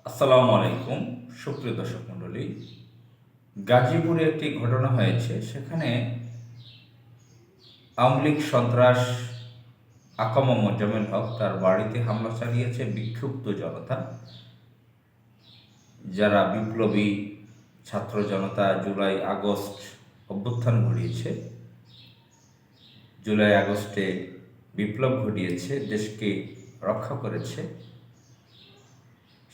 আসসালামু আলাইকুম। সুপ্রিয় দর্শক মণ্ডলী, গাজীপুরে একটি ঘটনা হয়েছে। সেখানে আওয়ামী লীগ সন্ত্রাস আকামা মোজাম্মেল হক তার বাড়িতে হামলা চালিয়েছে বিক্ষুব্ধ জনতা, যারা বিপ্লবী ছাত্র জনতা জুলাই আগস্ট অভ্যুত্থান ঘটিয়েছে, জুলাই আগস্টে বিপ্লব ঘটিয়েছে, দেশকে রক্ষা করেছে।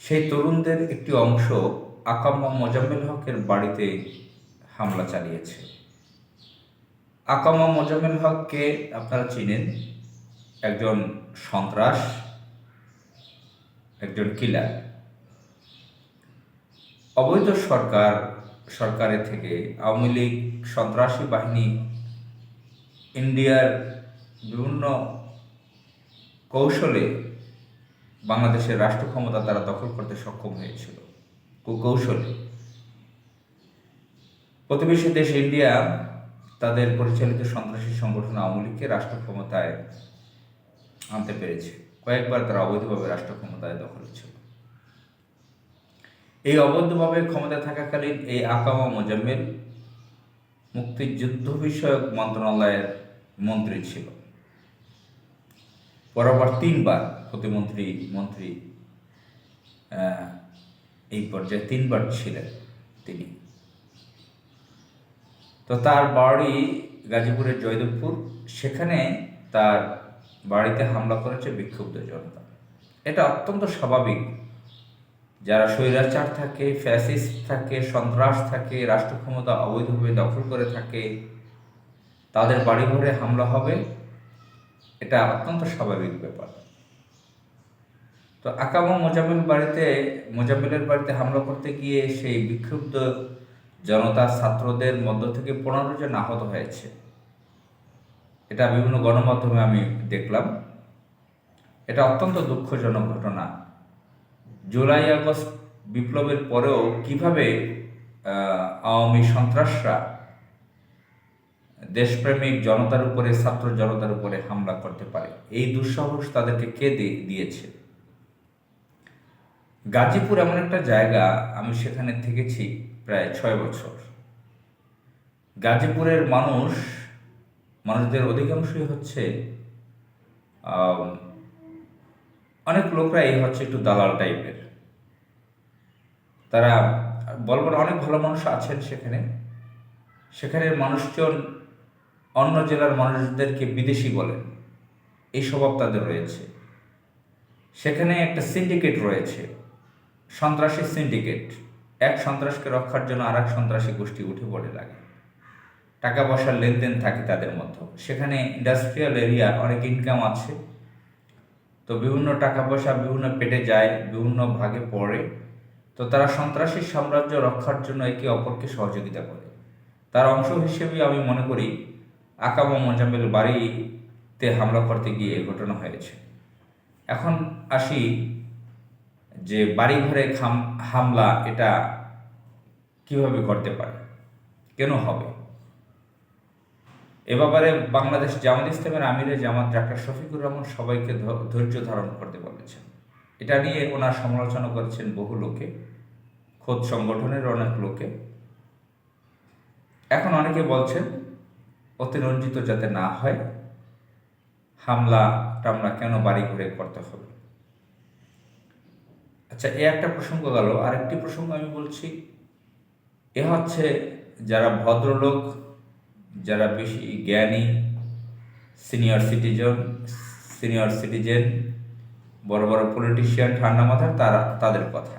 সেই তরুণদের একটি অংশ আকামা মোজাম্মেল হকের বাড়িতে হামলা চালিয়েছে। আকামা মোজাম্মেল হককে আপনারা চিনেন, একজন সন্ত্রাস, একজন কিলার। অবৈধ সরকারের থেকে আওয়ামী লীগ সন্ত্রাসী বাহিনী ইন্ডিয়ার বিভিন্ন কৌশলে বাংলাদেশের রাষ্ট্র ক্ষমতা তারা দখল করতে সক্ষম হয়েছিল। কুকৌশলে প্রতিবেশী দেশ ইন্ডিয়া তাদের পরিচালিত সন্ত্রাসী সংগঠন আওয়ামী লীগকে রাষ্ট্র ক্ষমতায় আনতে পেরেছে। কয়েকবার তারা অবৈধভাবে রাষ্ট্র ক্ষমতায় দখল ছিল। এই অবৈধভাবে ক্ষমতায় থাকাকালীন এই আকামা মোজাম্মেল মুক্তিযুদ্ধ বিষয়ক মন্ত্রণালয়ের মন্ত্রী ছিল। পরপর 3বার মন্ত্রী এই পর্যায়ে 3বার ছিলেন তিনি। তো তার বাড়ি গাজীপুরের জয়দেবপুর, সেখানে তার বাড়িতে হামলা করেছে বিক্ষুব্ধ জনতা। এটা অত্যন্ত স্বাভাবিক। যারা স্বৈরাচার থাকে, ফ্যাসিস্ট থাকে, সন্ত্রাস থাকে, রাষ্ট্র ক্ষমতা অবৈধভাবে দখল করে থাকে, তাদের বাড়িঘরে হামলা হবে, এটা অত্যন্ত স্বাভাবিক ব্যাপার। তো আকামা মোজাম্মেলের বাড়িতে হামলা করতে গিয়ে সেই বিক্ষুব্ধ জনতা ছাত্রদের মধ্য থেকে 15 জন আহত হয়েছে। এটা বিভিন্ন গণমাধ্যমে আমি দেখলাম। এটা অত্যন্ত দুঃখজনক ঘটনা। জুলাই আগস্ট বিপ্লবের পরেও কিভাবে আওয়ামী সন্ত্রাসরা দেশপ্রেমিক জনতার উপরে, ছাত্র জনতার উপরে হামলা করতে পারে, এই দুঃসাহস তাদেরকে কে দিয়েছে? গাজীপুর এমন একটা জায়গা, আমি সেখানে থেকেছি প্রায় 6 বছর। গাজীপুরের মানুষদের অধিকাংশই হচ্ছে অনেক লোকরাই হচ্ছে একটু দালাল টাইপের। তারা বলবো না, অনেক ভালো মানুষ আছেন সেখানের মানুষজন অন্য জেলার মানুষদেরকে বিদেশি বলেন, এই স্বভাব তাদের রয়েছে। সেখানে একটা সিন্ডিকেট রয়েছে, সন্ত্রাসী সিন্ডিকেট। এক সন্ত্রাসকে রক্ষার জন্য আর এক সন্ত্রাসী গোষ্ঠী উঠে পড়ে লাগে। টাকা পয়সার লেনদেন থাকে তাদের মধ্যে। সেখানে ইন্ডাস্ট্রিয়াল এরিয়া, অনেক ইনকাম আছে। তো বিভিন্ন টাকা পয়সা বিভিন্ন পেটে যায়, বিভিন্ন ভাগে পড়ে। তো তারা সন্ত্রাসী সাম্রাজ্য রক্ষার জন্য একে অপরকে সহযোগিতা করে। তার অংশ হিসেবে আমি মনে করি আকামা মোজাম্মেল বাড়িতে হামলা করতে গিয়ে এ ঘটনা হয়েছে। এখন আসি যে বাড়িঘরে হামলা এটা কিভাবে করতে পারে, কেন হবে? এ ব্যাপারে বাংলাদেশ জামাত ইসলামের আমিরে জামাত ডাক্তার শফিকুর রহমান সবাইকে ধৈর্য ধারণ করতে বলেছেন। এটা নিয়ে ওনার সমালোচনা করেছেন বহু লোকে, খোদ সংগঠনের অনেক লোকে। এখন অনেকে বলছেন অতিরঞ্জিত যাতে না হয়, হামলা টামলা কেন বাড়ি ঘরে করতে হবে? আচ্ছা, এ একটা প্রসঙ্গ গেল। আরেকটি প্রসঙ্গ আমি বলছি, এ হচ্ছে যারা ভদ্রলোক, যারা বেশি জ্ঞানী, সিনিয়র সিটিজেন, বড় বড় পলিটিশিয়ান, ঠান্ডা মাথার, তাদের কথা।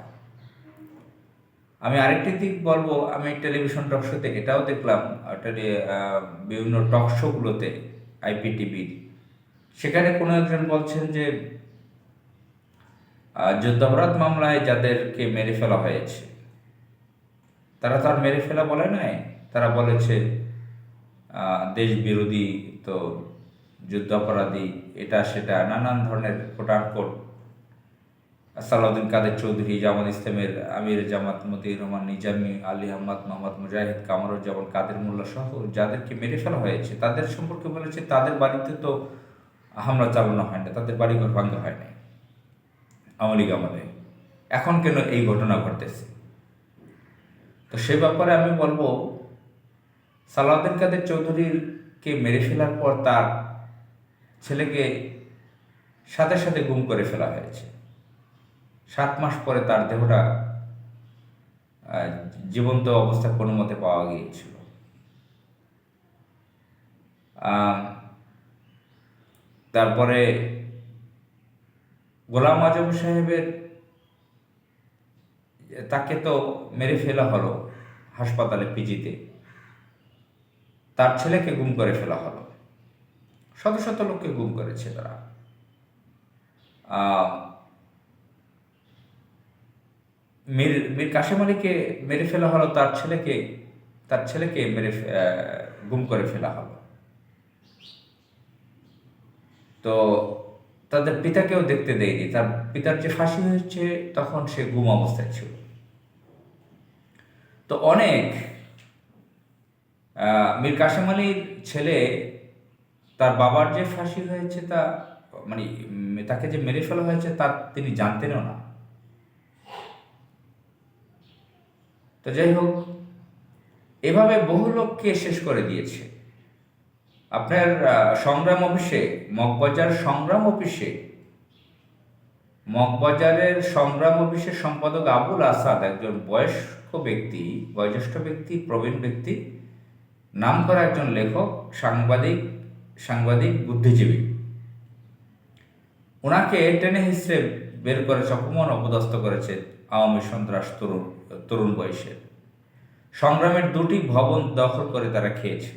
আমি আরেকটি দিক বলবো, আমি টেলিভিশন টক শোতে এটাও দেখলাম, বিভিন্ন টক শোগুলোতে, IPTV, সেখানে কোনো একজন বলছেন যে যুদ্ধাপরাধ মামলায় যাদেরকে মেরে ফেলা হয়েছে, তারা তো আর মেরে ফেলা বলে নাই, তারা বলেছে দেশ বিরোধী, তো যুদ্ধাপরাধী, এটা সেটা নানান ধরনের কোটানকোট। সালাউদ্দিন কাদের চৌধুরী, জামাত ইসলামের আমির জামাত মতিউর রহমান নিজামী, আলী আহমদ, মোহাম্মদ মুজাহিদ, কামরুজ্জামান, কাদের মোল্লা সহ যাদেরকে মেরে ফেলা হয়েছে তাদের সম্পর্কে বলেছে তাদের বাড়িতে তো হামলা চালানো হয় না, তাদের বাড়িঘর ভাঙ্গা হয় না আওয়ামী লীগ আমলে। এখন কেন এই ঘটনা ঘটতেছে? তো সে ব্যাপারে আমি বলবো, সালাউদ্দিন কাদের চৌধুরীকে মেরে ফেলার পর তার ছেলেকে সাথে সাথে গুম করে ফেলা হয়েছে। 7 মাস পরে তার দেহটা জীবন্ত অবস্থায় কোনো মতে পাওয়া গিয়েছিল। তারপরে গোলাম আজম সাহেবের তাকে তো মেরে ফেলা হলো হাসপাতালে, পিজিতে। তার ছেলেকে গুম করে ফেলা হলো। শত শত লোককে গুম করেছে তারা। মীর কাশেম আলীকে মেরে ফেলা হলো, তার ছেলেকে গুম করে ফেলা হলো। তো তাদের পিতাকেও দেখতে দেয়নি। তার পিতার যে ফাঁসি হয়েছে তখন সে গুম অবস্থায় ছিল। তো অনেক মীর কাশেম আলীর ছেলে, তার বাবার যে ফাঁসি হয়েছে তা মানে তাকে যে মেরে ফেলা হয়েছে তা তিনি জানতেনও না। তো যাই হোক, এভাবে বহু লোককে শেষ করে দিয়েছে। আপনার মগবাজারের সংগ্রাম অফিসের সম্পাদক আবুল আসাদ একজন বয়োজ্যেষ্ঠ ব্যক্তি, প্রবীণ ব্যক্তি, নাম করা একজন লেখক, সাংবাদিক, বুদ্ধিজীবী। ওনাকে টেনে হিসেবে বের করেছে, অপমান অপদস্থ করেছে আওয়ামী সন্ত্রাস তরুণ বয়সের। সংগ্রামের 2টি ভবন দখল করে তারা খেয়েছে।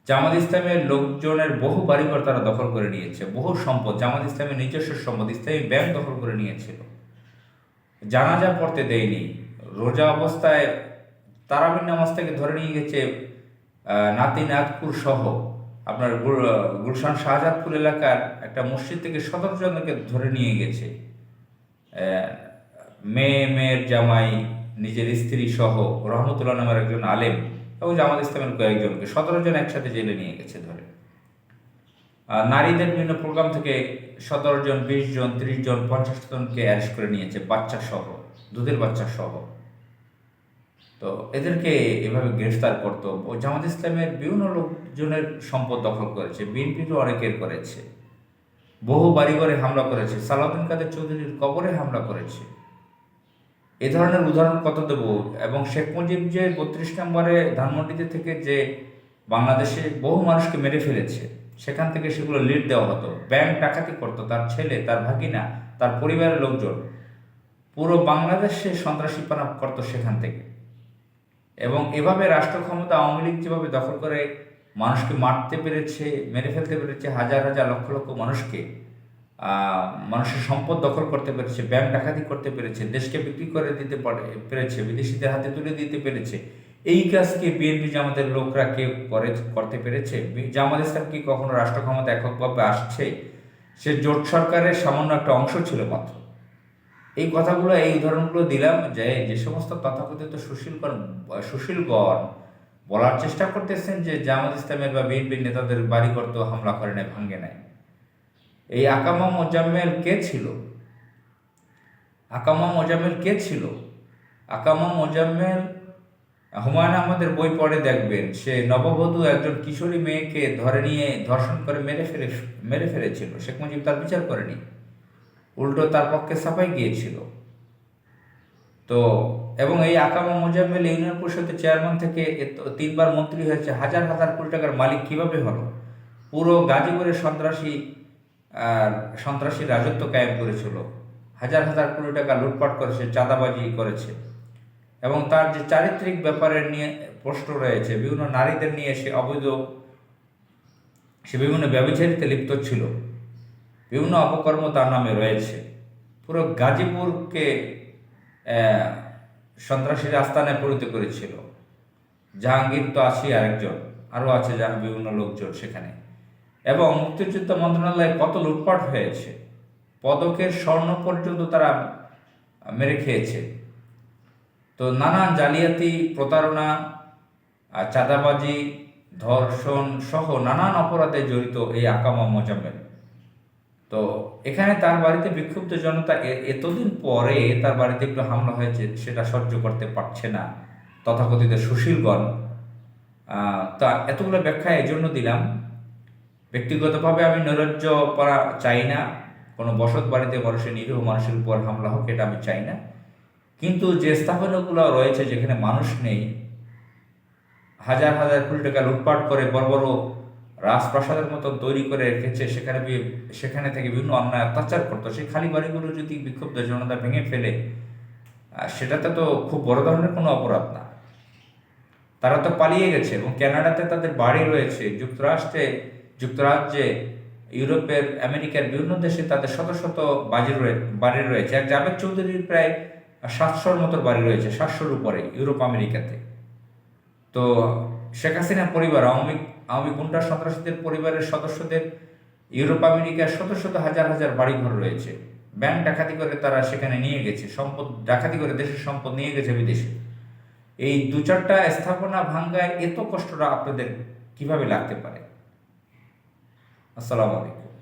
জামাত ইসলামের লোকজনের বহু বাড়িঘর তারা দখল করে নিয়েছে, বহু সম্পদ, জামাত ইসলামের নিজস্ব সম্পদ, ইসলামী ব্যাংক দখল করে নিয়েছিল। জানাজা পড়তে দেয়নি। রোজা অবস্থায় তারাবির নামাজ থেকে ধরে নিয়ে গেছে নাতিনাথপুর সহ আপনার গুলশান শাহজাদপুর এলাকার একটা মসজিদ থেকে 17 জনকে ধরে নিয়ে গেছে। মেয়ের জামাই, নিজের স্ত্রী সহ রহমতুল্লাহ নামের একজন আলেম এবং জামাত ইসলামের কয়েকজনকে 17 জন একসাথে জেলে নিয়ে গেছে ধরে। নারীদের বিভিন্ন প্রোগ্রাম থেকে 17 জন, 20 জন, 30 জন, 50 জনকে অ্যারেস্ট করে নিয়েছে, বাচ্চা সহ, দুধের বাচ্চা সহ। তো এদেরকে এভাবে গ্রেফতার করতো। জামাত ইসলামের বিভিন্ন লোকজনের সম্পদ দখল করেছে, বিএনপিরও অনেকের করেছে, বহু বাড়িঘরে হামলা করেছে, সালাউদ্দিন কাদের চৌধুরীর কবরে হামলা করেছে। এ ধরনের উদাহরণ কত দেব? এবং শেখ মুজিব যে 32 নম্বরে ধানমন্ডিতে থেকে যে বাংলাদেশে বহু মানুষকে মেরে ফেলেছে, সেখান থেকে সেগুলো লিড দেওয়া হতো। ব্যাংক ডাকাতি করতো তার ছেলে, তার ভাগিনা, তার পরিবারের লোকজন। পুরো বাংলাদেশে সন্ত্রাসীপনা করতো সেখান থেকে। এবং এভাবে রাষ্ট্র ক্ষমতা আওয়ামী লীগ যেভাবে দখল করে মানুষকে মারতে পেরেছে, মেরে ফেলতে পেরেছে, হাজার হাজার লক্ষ লক্ষ মানুষের সম্পদ দখল করতে পেরেছে, ব্যাংক ডাকাতি করতে পেরেছে, দেশকে বিক্রি করে দিতে পেরেছে, বিদেশিদের হাতে তুলে দিতে পেরেছে, এই কাজকে বিএনপি জামাতের লোকরা কেউ করতে পেরেছে? জামাত ইসলাম কি কখনো রাষ্ট্র ক্ষমতা এককভাবে আসছে? সে জোট সরকারের সামান্য একটা অংশ ছিল মাত্র। এই কথাগুলো, এই উদাহরণগুলো দিলাম যে সমস্ত তথাকথিত সুশীলগণ বলার চেষ্টা করতেছেন যে জামাত ইসলামের বা বিএনপির নেতাদের বাড়িঘর তো হামলা করে নেয়, ভাঙ্গে নেয়। এই আকামা মোজাম্মেল কে ছিল? আকামা মোজাম্মেল হুমায়ুন আহমেদের বই পড়ে দেখবেন, সে নববধূ একজন কিশোরী মেয়েকে ধরে নিয়ে ধর্ষণ করে মেরে ফেলেছিল। শেখ মুজিব তার বিচার করেনি, উল্টো তার পক্ষে সাফাই গিয়েছিল। তো এবং এই আকামা মোজাম্মেল ইউনিয়ন পরিষদের চেয়ারম্যান থেকে 3 বার মন্ত্রী হয়েছে, হাজার হাজার কোটি টাকার মালিক কিভাবে হলো? পুরো গাজীপুরের সন্ত্রাসী রাজত্ব কায়েম করেছিল, হাজার হাজার কোটি টাকা লুটপাট করেছে, চাঁদাবাজি করেছে। এবং তার যে চারিত্রিক ব্যাপারের নিয়ে প্রশ্ন রয়েছে, বিভিন্ন নারীদের নিয়ে সে বিভিন্ন ব্যভিচারিতে লিপ্ত ছিল, বিভিন্ন অপকর্ম তার নামে রয়েছে। পুরো গাজীপুরকে সন্ত্রাসীর আস্তানায় পরিণত করেছিল। জাহাঙ্গীর তো আছে, আরেকজন আরও আছে বিভিন্ন লোকজন সেখানে। এবং মুক্তিযুদ্ধ মন্ত্রণালয়ে কত লুটপাট হয়েছে, পদকের স্বর্ণ পর্যন্ত তারা মেরে খেয়েছে। তো নানান জালিয়াতি, প্রতারণা, চাঁদাবাজি, ধর্ষণ সহ নানান অপরাধে জড়িত এই আকামা মোজাম্মেল। তো এখানে তার বাড়িতে বিক্ষুব্ধ জনতা এতদিন পরে তার বাড়িতে একটু হামলা হয়েছে, সেটা সহ্য করতে পারছে না তথাকথিত সুশীলগণ। তা এতগুলো ব্যাখ্যা এই জন্য দিলাম, ব্যক্তিগতভাবে আমি নৈরাজ্য করা চাই না, কোনো বসত বাড়িতে মানুষের, নিরীহ মানুষের উপর হামলা হোক, এটা আমি চাই না। কিন্তু যে স্থাপনাগুলো রয়েছে যেখানে মানুষ নেই, হাজার হাজার কোটি টাকা লুটপাট করে বড় বড় রাজপ্রাসাদের মতো তৈরি করে রেখেছে, সেখানে থেকে বিভিন্ন অন্যায় অত্যাচার করতো, সেই খালি বাড়িগুলো যদি বিক্ষুব্ধ জনতা ভেঙে ফেলে, সেটাতে তো খুব বড় ধরনের কোনো অপরাধ না। তারা তো পালিয়ে গেছে এবং কানাডাতে তাদের বাড়ি রয়েছে, যুক্তরাজ্যে, ইউরোপের, আমেরিকার বিভিন্ন দেশে তাদের শত শত বাড়ি রয়েছে। এক জাভেদ চৌধুরীর প্রায় 700-র মতো বাড়ি রয়েছে, 700-র উপরে ইউরোপ আমেরিকাতে। তো শেখ হাসিনা পরিবার, আওয়ামী গুন্ডা সন্ত্রাসীদের পরিবারের সদস্যদের ইউরোপ আমেরিকার শত শত হাজার হাজার বাড়িঘর রয়েছে। ব্যাংক ডাকাতি করে তারা সেখানে নিয়ে গেছে, সম্পদ ডাকাতি করে দেশের সম্পদ নিয়ে গেছে বিদেশে। এই দু চারটা স্থাপনা ভাঙ্গায় এত কষ্টটা আপনাদের কিভাবে লাগতে পারে? আসসালামু আলাইকুম।